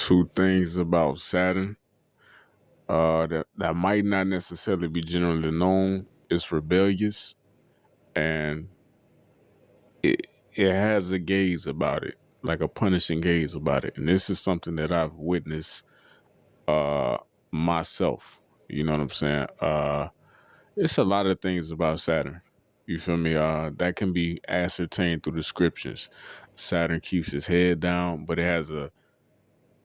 two things about Saturn that might not necessarily be generally known. It's rebellious, and it has a gaze about it, like a punishing gaze about it. And this is something that I've witnessed myself. You know what I'm saying? It's a lot of things about Saturn. You feel me? That can be ascertained through descriptions. Saturn keeps his head down, but it has a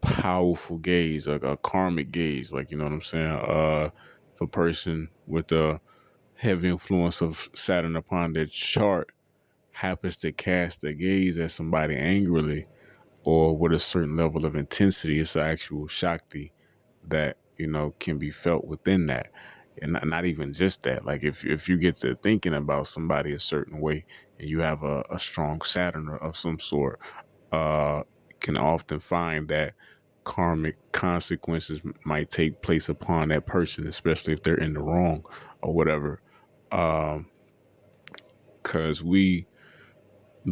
powerful gaze, like a karmic gaze. Like, you know what I'm saying? If a person with a heavy influence of Saturn upon their chart happens to cast a gaze at somebody angrily or with a certain level of intensity, it's an actual Shakti that, can be felt within that. And not even just that. Like if you get to thinking about somebody a certain way and you have a strong Saturn of some sort, can often find that karmic consequences might take place upon that person, especially if they're in the wrong or whatever. Because we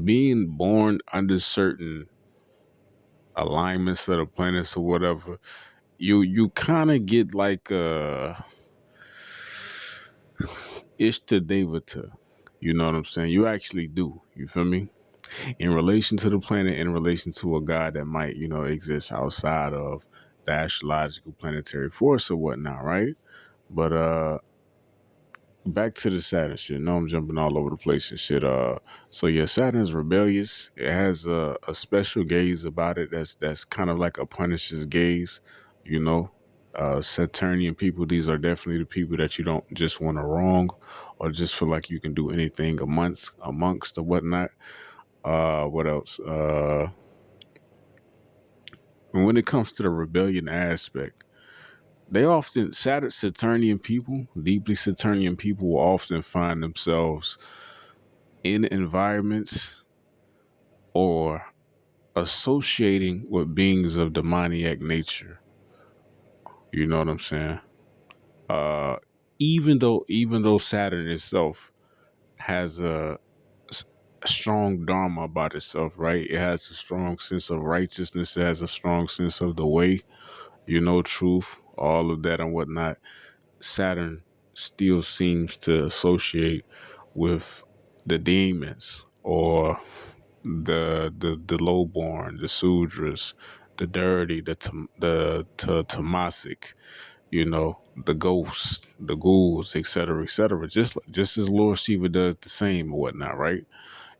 being born under certain alignments of the planets or whatever, you kind of get like Ishta Devata. You know what I'm saying? You actually do. You feel me? In relation to the planet, in relation to a god that might, exist outside of the astrological planetary force or whatnot, right? But back to the Saturn shit. No, I'm jumping all over the place and shit. So yeah, Saturn's rebellious. It has a special gaze about it. That's kind of like a Punisher's gaze, you know. Saturnian people, these are definitely the people that you don't just want to wrong or just feel like you can do anything amongst or whatnot. What else? And when it comes to the rebellion aspect, they often Saturnian people, deeply Saturnian people, will often find themselves in environments or associating with beings of demoniac nature. You know what I'm saying? Even though Saturn itself has a strong dharma about itself, right? It has a strong sense of righteousness. It has a strong sense of the way, truth, all of that and whatnot. Saturn still seems to associate with the demons or the lowborn, the sudras, the dirty, the tamasic, the ghosts, the ghouls, etc., etc. Just as Lord Shiva does the same or whatnot, right?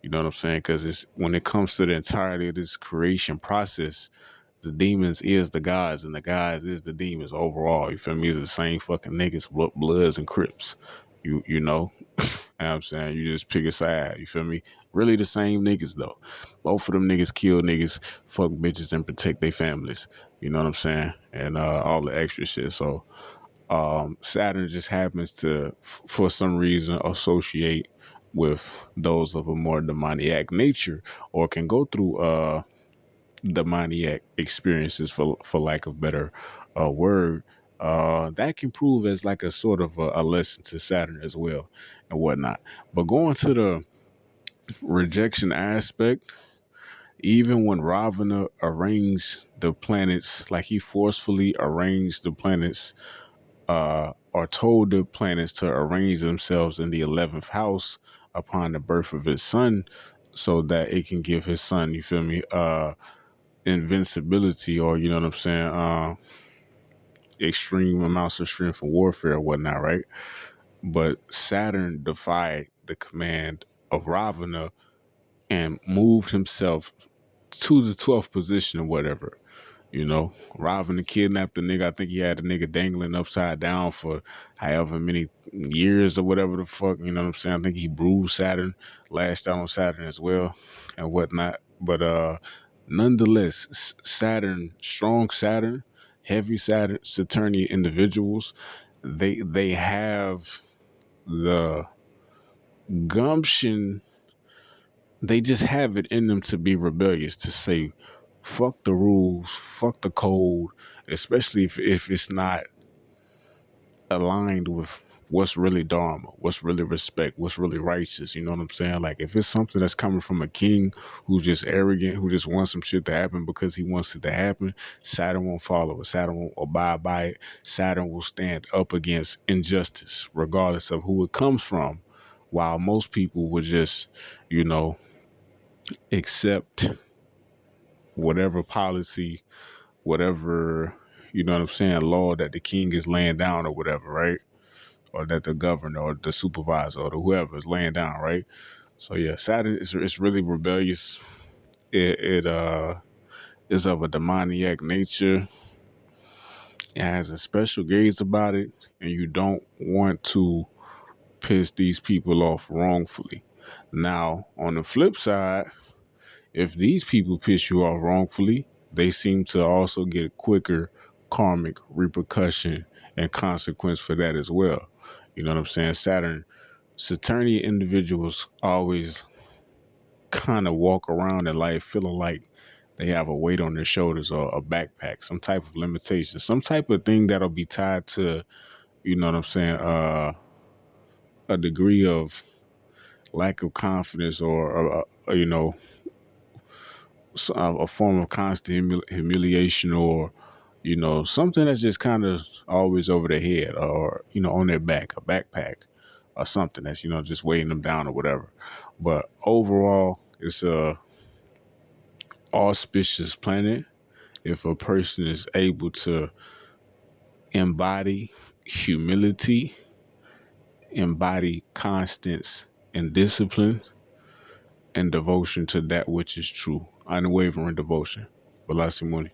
You know what I'm saying? Because it's when it comes to the entirety of this creation process, the demons is the gods and the gods is the demons overall. You feel me? It's the same fucking niggas, bloods and crips. You know? You know what I'm saying? You just pick a side. You feel me? Really the same niggas though. Both of them niggas kill niggas, fuck bitches, and protect their families. You know what I'm saying? And all the extra shit. So Saturn just happens to, for some reason, associate with those of a more demoniac nature, or can go through demoniac experiences, for lack of better word. That can prove as like a sort of a lesson to Saturn as well and whatnot. But going to the rejection aspect, even when Ravana arranged the planets, like he forcefully arranged the planets, or told the planets to arrange themselves in the 11th house upon the birth of his son, so that it can give his son, you feel me, invincibility, or you know what I'm saying, extreme amounts of strength and warfare or whatnot, right? But Saturn defied the command of Ravana and moved himself to the 12th position or whatever. Ravana kidnapped the nigga. I think he had the nigga dangling upside down for however many years or whatever the fuck. You know what I'm saying? I think he bruised Saturn, lashed out on Saturn as well and whatnot. But nonetheless, Saturn, strong Saturn, heavy Saturn, Saturnian individuals, they have the gumption. They just have it in them to be rebellious, to say, fuck the rules, fuck the code, especially if it's not aligned with what's really dharma, what's really respect, what's really righteous. You know what I'm saying? Like if it's something that's coming from a king who's just arrogant, who just wants some shit to happen because he wants it to happen, Saturn won't follow it. Saturn won't abide by it. Saturn will stand up against injustice, regardless of who it comes from. While most people would just, you know, accept whatever policy, whatever, you know what I'm saying, law that the king is laying down or whatever, right? Or that the governor or the supervisor or the whoever is laying down, right? So yeah, Saturn is it's really rebellious. It is of a demoniac nature. It has a special gaze about it, and you don't want to piss these people off wrongfully. Now, on the flip side, if these people piss you off wrongfully, they seem to also get a quicker karmic repercussion and consequence for that as well. You know what I'm saying? Saturnian individuals always kind of walk around in life feeling like they have a weight on their shoulders or a backpack, some type of limitation, some type of thing that'll be tied to, you know what I'm saying, a degree of lack of confidence or you know, a form of constant humiliation or, you know, something that's just kind of always over their head or, you know, on their back, a backpack or something that's, you know, just weighing them down or whatever. But overall, it's a auspicious planet if a person is able to embody humility, embody constance and discipline and devotion to that which is true, unwavering devotion. Velasquez Money.